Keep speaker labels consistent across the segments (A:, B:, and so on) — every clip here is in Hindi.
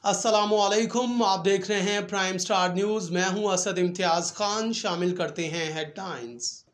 A: अस्सलामुअलैकुम, आप देख रहे हैं प्राइम स्टार न्यूज़। मैं हूं असद इम्तियाज़ खान। शामिल करते हैं हेडलाइंस।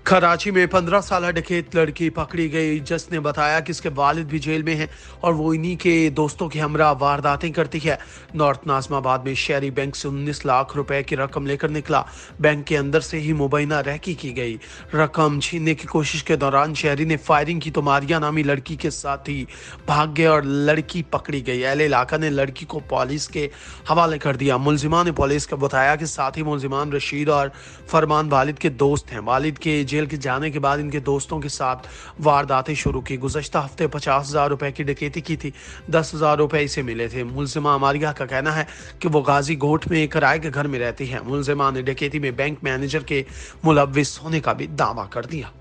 A: कराची में 15 साल डकैत लड़की पकड़ी गई, जिसने बताया कि इसके वालिद भी जेल में हैं और वो इन्हीं के दोस्तों के हमरा वारदातें करती है। नॉर्थ नाज़िमाबाद में शहरी बैंक से 19 लाख रुपए की रकम लेकर निकला। बैंक के अंदर से ही मुबैना रेकी की गई। रकम छीनने की कोशिश के दौरान शहरी ने फायरिंग की तो मारिया नामी लड़की के साथ ही भाग गए और लड़की पकड़ी गई। अहले इलाका ने लड़की को पुलिस के हवाले कर दिया। मुलजिमान ने पुलिस को बताया कि साथी मुलजिमान रशीद और फरमान वालिद के दोस्त हैं। वालिद के जेल के जाने के बाद इनके दोस्तों के साथ वारदातें शुरू की। गुज़श्ता हफ्ते 50,000 रुपए की डकैती की थी। 10,000 रुपए इसे मिले थे। मुलजिमा मारिया का कहना है कि वो गाजी गोट में किराए के घर में रहती है। मुलजिमा ने डकैती में बैंक मैनेजर के मुलव्विस होने का भी दावा कर दिया।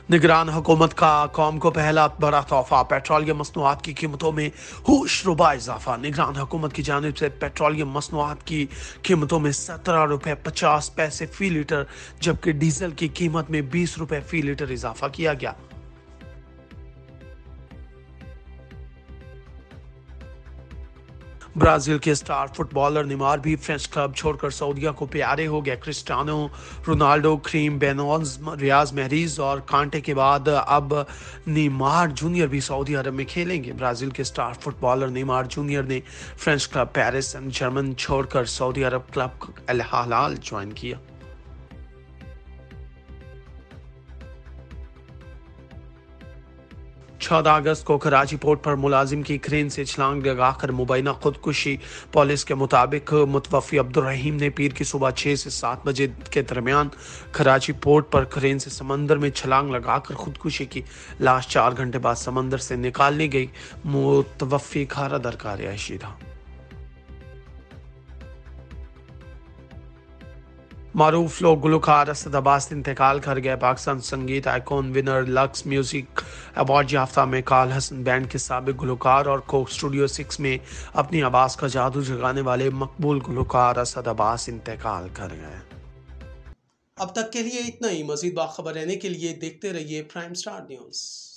A: निगरान हुकूमत का कौम को पहला बड़ा तोहफा, पेट्रोलियम मसनूआत की कीमतों में होशरुबा इजाफा। निगरान हुकूमत की जानिब से पेट्रोलियम मसनूआत की कीमतों में 17 रुपये 50 पैसे फी लीटर, जबकि डीजल की कीमत में 20 रुपये फी लीटर इजाफा किया गया। ब्राजील के स्टार फुटबॉलर नेमार भी फ्रेंच क्लब छोड़कर सऊदीया को प्यारे हो गए। Cristiano Ronaldo, Karim Benzema, Riyad Mahrez और कांटे के बाद अब नेमार जूनियर भी सऊदी अरब में खेलेंगे। ब्राजील के स्टार फुटबॉलर नेमार जूनियर ने French club Paris Saint Germain छोड़कर Saudi Arabia club Al Hilal join किया। चौदह अगस्त को कराची पोर्ट पर मुलाजिम की क्रेन से छलांग लगाकर मुबैना खुदकुशी। पुलिस के मुताबिक मुतवफ़ी अब्दुर्रहीम ने पीर की सुबह 6 से 7 बजे के दरमियान कराची पोर्ट पर क्रेन से समंदर में छलांग लगाकर खुदकुशी की। लाश 4 घंटे बाद समंदर से निकाल ली गई। मुतवफ़ी खारा दरकार रिहायशी था। मारूफ लोक गुलकार असद अब्बास इंतकाल कर गए। पाकिस्तान संगीत icon, winner, Lux music award याफ्ता मेकाल हसन बैंड के साबिक गुलकार और कोक स्टूडियो 6 में अपनी आवाज़ का जादू जगाने वाले मकबूल गुलकार असद अब्बास इंतकाल कर गए। अब तक के लिए इतना ही। मजीद बाखबर रहने के लिए देखते रहिए प्राइम स्टार न्यूज़।